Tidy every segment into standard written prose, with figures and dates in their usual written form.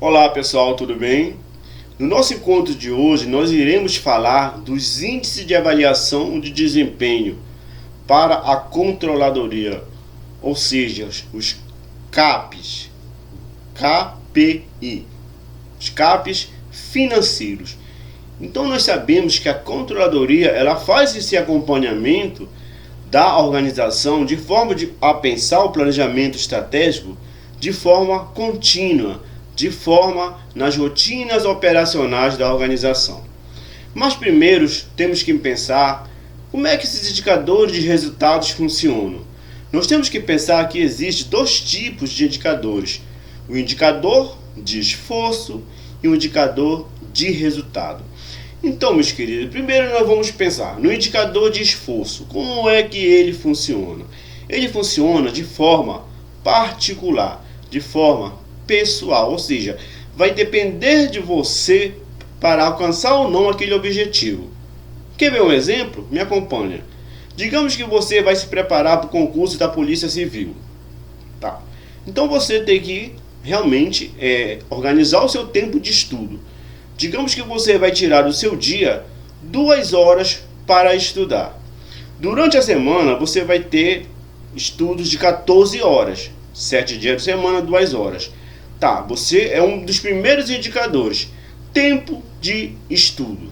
Olá pessoal, tudo bem? No nosso encontro de hoje, nós iremos falar dos índices de avaliação de desempenho para a controladoria, ou seja, os CAPs, KPI, os CAPs financeiros. Então nós sabemos que a controladoria ela faz esse acompanhamento da organização de forma a pensar o planejamento estratégico de forma contínua, de forma nas rotinas operacionais da organização. Mas primeiro temos que pensar como é que esses indicadores de resultados funcionam. Nós temos que pensar que existem dois tipos de indicadores: o indicador de esforço e o indicador de resultado. Então, meus queridos, primeiro nós vamos pensar no indicador de esforço. Como é que ele funciona? Ele funciona de forma particular, de forma pessoal, ou seja, vai depender de você para alcançar ou não aquele objetivo. Quer ver um exemplo? Me acompanha. Digamos que você vai se preparar para o concurso da Polícia Civil. Tá? Então você tem que realmente organizar o seu tempo de estudo. Digamos que você vai tirar do seu dia 2 horas para estudar. Durante a semana você vai ter estudos de 14 horas. 7 dias de semana, 2 horas. Tá, você é um dos primeiros indicadores. Tempo de estudo.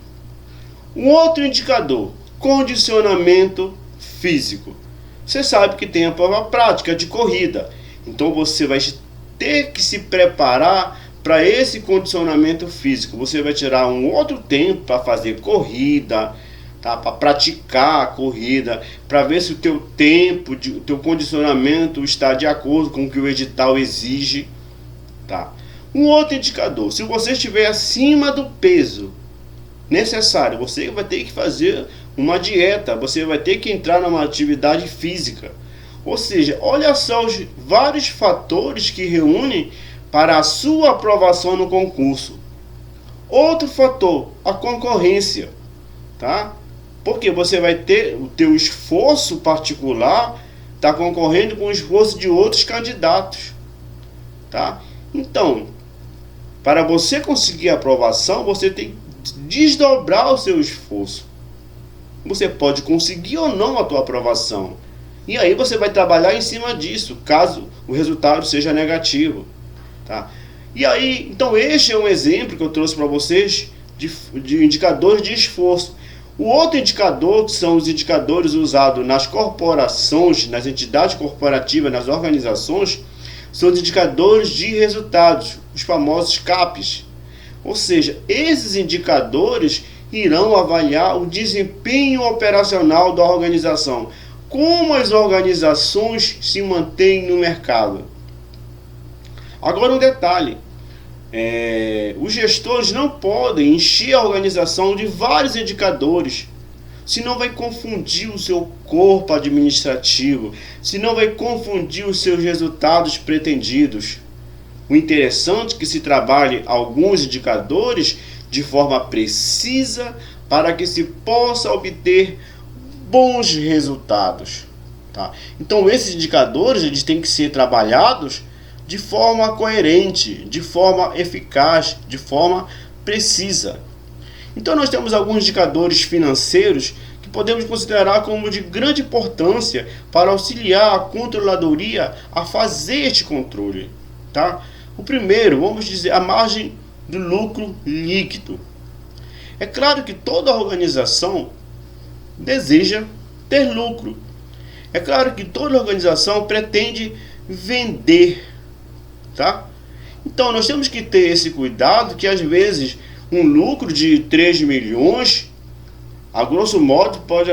Um outro indicador, condicionamento físico. Você sabe que tem a prova prática de corrida. Então você vai ter que se preparar para esse condicionamento físico. Você vai tirar um outro tempo para fazer corrida, tá? Para praticar a corrida, para ver se o teu tempo, o teu condicionamento está de acordo com o que o edital exige. Tá? Um outro indicador, se você estiver acima do peso necessário, você vai ter que fazer uma dieta, você vai ter que entrar numa atividade física. Ou seja, olha só os vários fatores que reúnem para a sua aprovação no concurso. Outro fator, a concorrência, tá? Porque você vai ter o teu esforço particular, tá concorrendo com o esforço de outros candidatos, tá? Então, para você conseguir a aprovação, você tem que desdobrar o seu esforço. Você pode conseguir ou não a tua aprovação. E aí você vai trabalhar em cima disso, caso o resultado seja negativo. Tá? E aí, então este é um exemplo que eu trouxe para vocês de indicadores de esforço. O outro indicador, que são os indicadores usados nas corporações, nas entidades corporativas, nas organizações, são os indicadores de resultados, os famosos CAPs. Ou seja, esses indicadores irão avaliar o desempenho operacional da organização, como as organizações se mantêm no mercado. Agora um detalhe, os gestores não podem encher a organização de vários indicadores, senão vai confundir o seu corpo administrativo, senão vai confundir os seus resultados pretendidos. O interessante é que se trabalhe alguns indicadores de forma precisa para que se possa obter bons resultados. Tá? Então esses indicadores eles têm que ser trabalhados de forma coerente, de forma eficaz, de forma precisa. Então nós temos alguns indicadores financeiros que podemos considerar como de grande importância para auxiliar a controladoria a fazer este controle. Tá? O primeiro, vamos dizer, a margem do lucro líquido. É claro que toda organização deseja ter lucro. É claro que toda organização pretende vender. Tá? Então nós temos que ter esse cuidado que às vezes um lucro de 3 milhões, a grosso modo, pode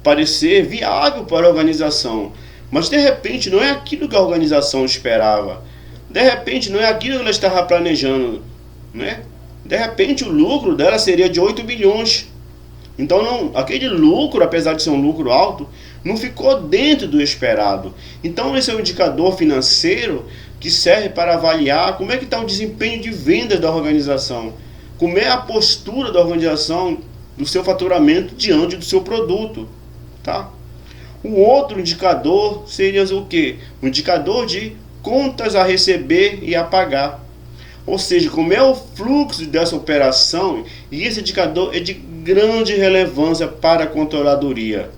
parecer viável para a organização, mas de repente não é aquilo que a organização esperava, de repente não é aquilo que ela estava planejando, né? De repente o lucro dela seria de 8 milhões. Então aquele lucro, apesar de ser um lucro alto, não ficou dentro do esperado. Então esse é um indicador financeiro que serve para avaliar como é que está o desempenho de vendas da organização, como é a postura da organização, do seu faturamento diante do seu produto. Tá? O outro indicador seria o quê? O indicador de contas a receber e a pagar. Ou seja, como é o fluxo dessa operação, e esse indicador é de grande relevância para a controladoria.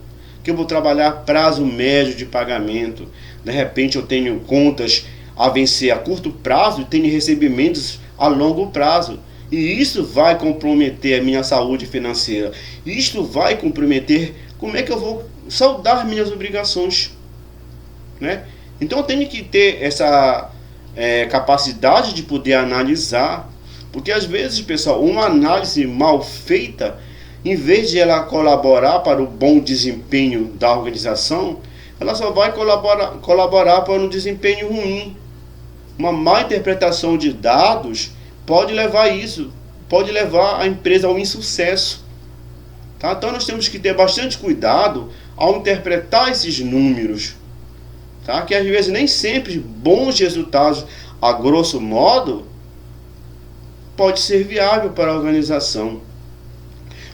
Que eu vou trabalhar prazo médio de pagamento. De repente eu tenho contas a vencer a curto prazo e tenho recebimentos a longo prazo. E isso vai comprometer a minha saúde financeira. Isto vai comprometer como é que eu vou saldar minhas obrigações, né? Então eu tenho que ter essa capacidade de poder analisar, porque às vezes, pessoal, uma análise mal feita, em vez de ela colaborar para o bom desempenho da organização, ela só vai colaborar para um desempenho ruim. Uma má interpretação de dados pode levar a empresa ao insucesso. Tá? Então nós temos que ter bastante cuidado ao interpretar esses números. Tá? Que às vezes nem sempre bons resultados, a grosso modo, pode ser viável para a organização.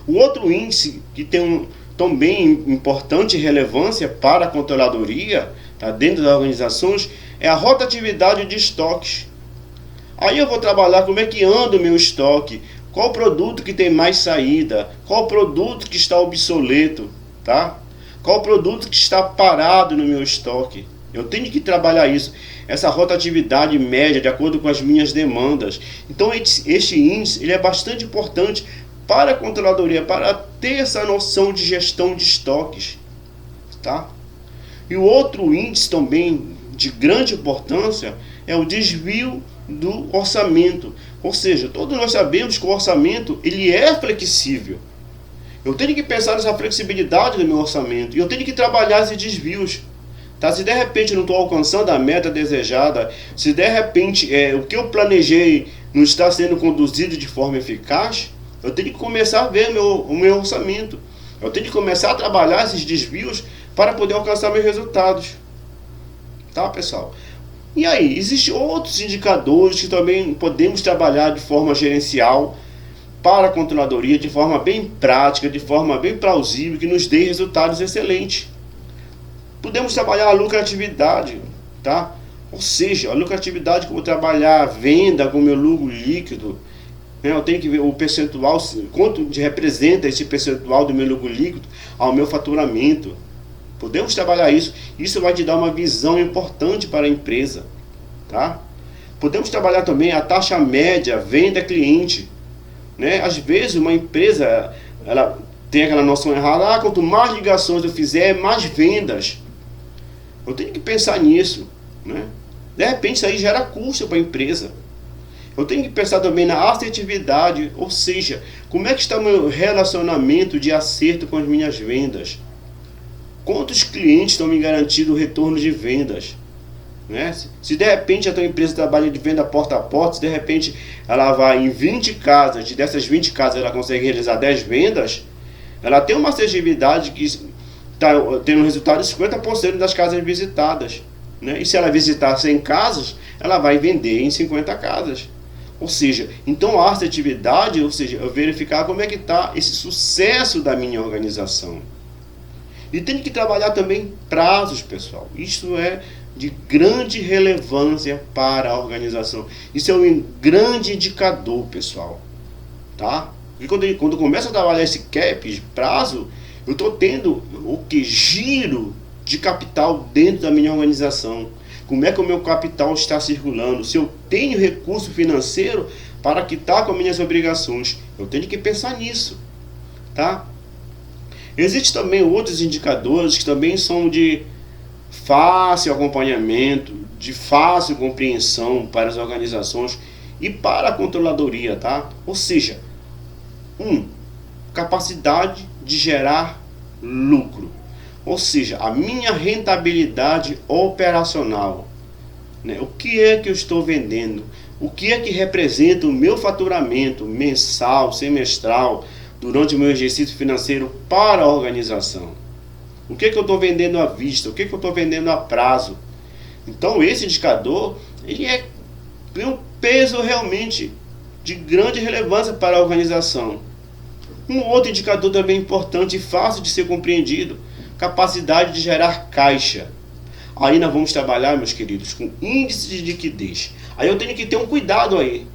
O outro índice que tem também importante relevância para a controladoria, tá, dentro das organizações, é a rotatividade de estoques. Aí eu vou trabalhar como é que anda o meu estoque, qual produto que tem mais saída, qual produto que está obsoleto, tá? Qual produto que está parado no meu estoque. Eu tenho que trabalhar isso, essa rotatividade média de acordo com as minhas demandas. Então este índice ele é bastante importante para a controladoria, para ter essa noção de gestão de estoques, tá? E o outro índice também de grande importância é o desvio do orçamento. Ou seja, todos nós sabemos que o orçamento ele é flexível. Eu tenho que pensar nessa flexibilidade do meu orçamento e eu tenho que trabalhar esses desvios. Tá? Se de repente eu não estou alcançando a meta desejada, se de repente o que eu planejei não está sendo conduzido de forma eficaz, eu tenho que começar a ver o meu orçamento. Eu tenho que começar a trabalhar esses desvios para poder alcançar meus resultados. Tá, pessoal? E aí, existem outros indicadores que também podemos trabalhar de forma gerencial para a controladoria, de forma bem prática, de forma bem plausível, que nos dê resultados excelentes. Podemos trabalhar a lucratividade, tá? Ou seja, a lucratividade, como trabalhar a venda com o meu lucro líquido, né? Eu tenho que ver o percentual, quanto representa esse percentual do meu lucro líquido ao meu faturamento. Podemos trabalhar isso. Isso vai te dar uma visão importante para a empresa, tá? Podemos trabalhar também a taxa média venda-cliente, né? Às vezes uma empresa ela tem aquela noção errada, quanto mais ligações eu fizer, mais vendas. Eu tenho que pensar nisso, né? De repente isso aí gera custo para a empresa. Eu tenho que pensar também na assertividade, ou seja, como é que está o meu relacionamento de acerto com as minhas vendas. Quantos clientes estão me garantindo o retorno de vendas? Né? Se de repente a tua empresa trabalha de venda porta a porta, se de repente ela vai em 20 casas, e dessas 20 casas ela consegue realizar 10 vendas, ela tem uma assertividade que está tendo um resultado de 50% das casas visitadas. Né? E se ela visitar 100 casas, ela vai vender em 50 casas. Ou seja, então a assertividade, ou seja, eu verificar como é que está esse sucesso da minha organização. E tem que trabalhar também prazos, pessoal. Isso é de grande relevância para a organização. Isso é um grande indicador, pessoal. Tá? E quando eu começo a trabalhar esse cap de prazo, eu estou tendo o que? Giro de capital dentro da minha organização. Como é que o meu capital está circulando? Se eu tenho recurso financeiro para quitar com as minhas obrigações. Eu tenho que pensar nisso. Tá? Existem também outros indicadores que também são de fácil acompanhamento, de fácil compreensão para as organizações e para a controladoria, tá? Ou seja, capacidade de gerar lucro. Ou seja, a minha rentabilidade operacional. Né? O que é que eu estou vendendo? O que é que representa o meu faturamento mensal, semestral, durante o meu exercício financeiro para a organização? O que é que eu estou vendendo à vista? O que é que eu estou vendendo a prazo? Então esse indicador ele tem um peso realmente de grande relevância para a organização. Um outro indicador também importante e fácil de ser compreendido, capacidade de gerar caixa. Aí nós vamos trabalhar, meus queridos, com índice de liquidez. Aí eu tenho que ter um cuidado aí.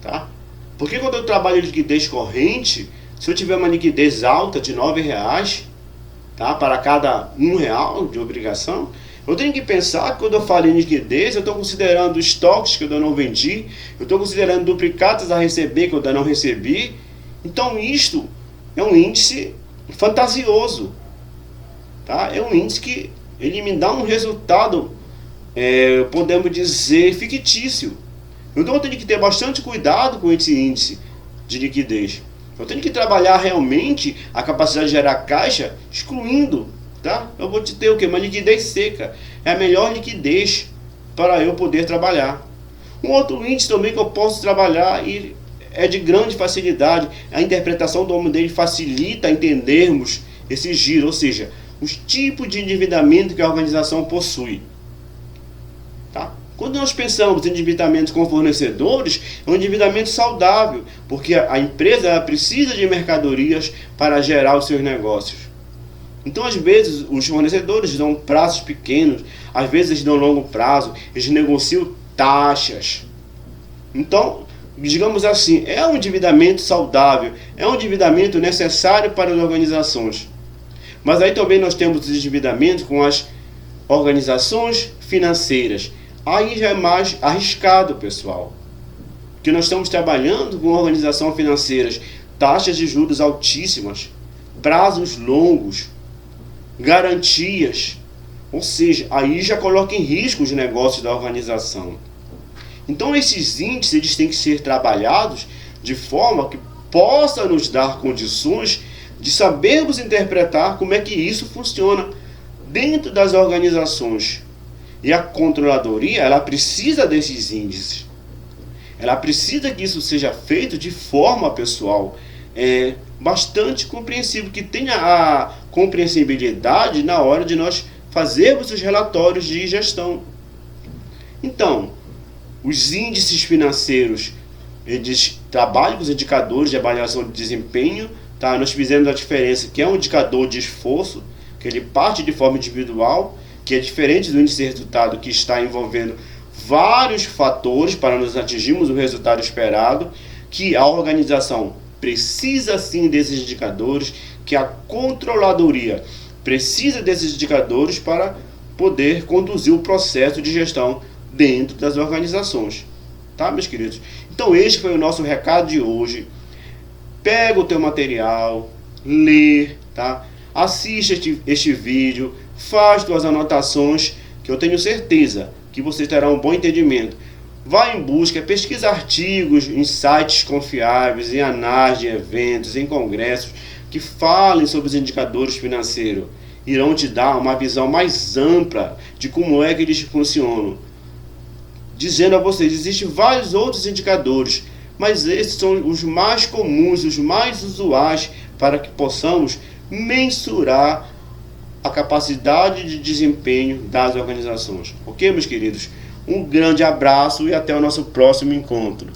tá? Porque quando eu trabalho liquidez corrente, se eu tiver uma liquidez alta de R$9, tá, para cada R$1 de obrigação, eu tenho que pensar que quando eu falo em liquidez, eu estou considerando estoques que eu ainda não vendi, eu estou considerando duplicatas a receber que eu ainda não recebi. Então isto é um índice fantasioso, tá? É um índice que ele me dá um resultado, podemos dizer, fictício. Então eu tenho que ter bastante cuidado com esse índice de liquidez. Eu tenho que trabalhar realmente a capacidade de gerar caixa, excluindo, tá? Eu vou te ter o quê? Uma liquidez seca. É a melhor liquidez para eu poder trabalhar. Um outro índice também que eu posso trabalhar e é de grande facilidade. A interpretação do nome dele facilita entendermos esse giro, ou seja, os tipos de endividamento que a organização possui. Tá? Quando nós pensamos em endividamento com fornecedores, é um endividamento saudável, porque a empresa ela precisa de mercadorias para gerar os seus negócios. Então, às vezes, os fornecedores dão prazos pequenos, às vezes eles dão longo prazo, eles negociam taxas. Então, digamos assim, é um endividamento saudável, é um endividamento necessário para as organizações. Mas aí também nós temos os endividamentos com as organizações financeiras. Aí já é mais arriscado, pessoal. Porque nós estamos trabalhando com organizações financeiras, taxas de juros altíssimas, prazos longos, garantias. Ou seja, aí já coloca em risco os negócios da organização. Então esses índices eles têm que ser trabalhados de forma que possa nos dar condições de sabermos interpretar como é que isso funciona dentro das organizações. E a controladoria, ela precisa desses índices. Ela precisa que isso seja feito de forma pessoal, bastante compreensível, que tenha a compreensibilidade na hora de nós fazermos os relatórios de gestão. Então, os índices financeiros, eles trabalham com os indicadores de avaliação de desempenho, tá? Nós fizemos a diferença, que é um indicador de esforço, que ele parte de forma individual, que é diferente do índice de resultado, que está envolvendo vários fatores para nós atingirmos o resultado esperado, que a organização precisa sim desses indicadores, que a controladoria precisa desses indicadores para poder conduzir o processo de gestão dentro das organizações. Tá, meus queridos? Então este foi o nosso recado de hoje. Pega o teu material, lê, tá? Assiste este vídeo, faz tuas anotações, que eu tenho certeza que você terá um bom entendimento. Vá em busca, pesquisa artigos em sites confiáveis, em análises de eventos, em congressos, que falem sobre os indicadores financeiros. Irão te dar uma visão mais ampla de como é que eles funcionam. Dizendo a vocês, existem vários outros indicadores, mas esses são os mais comuns, os mais usuais, para que possamos mensurar a capacidade de desempenho das organizações. Ok, meus queridos? Um grande abraço e até o nosso próximo encontro.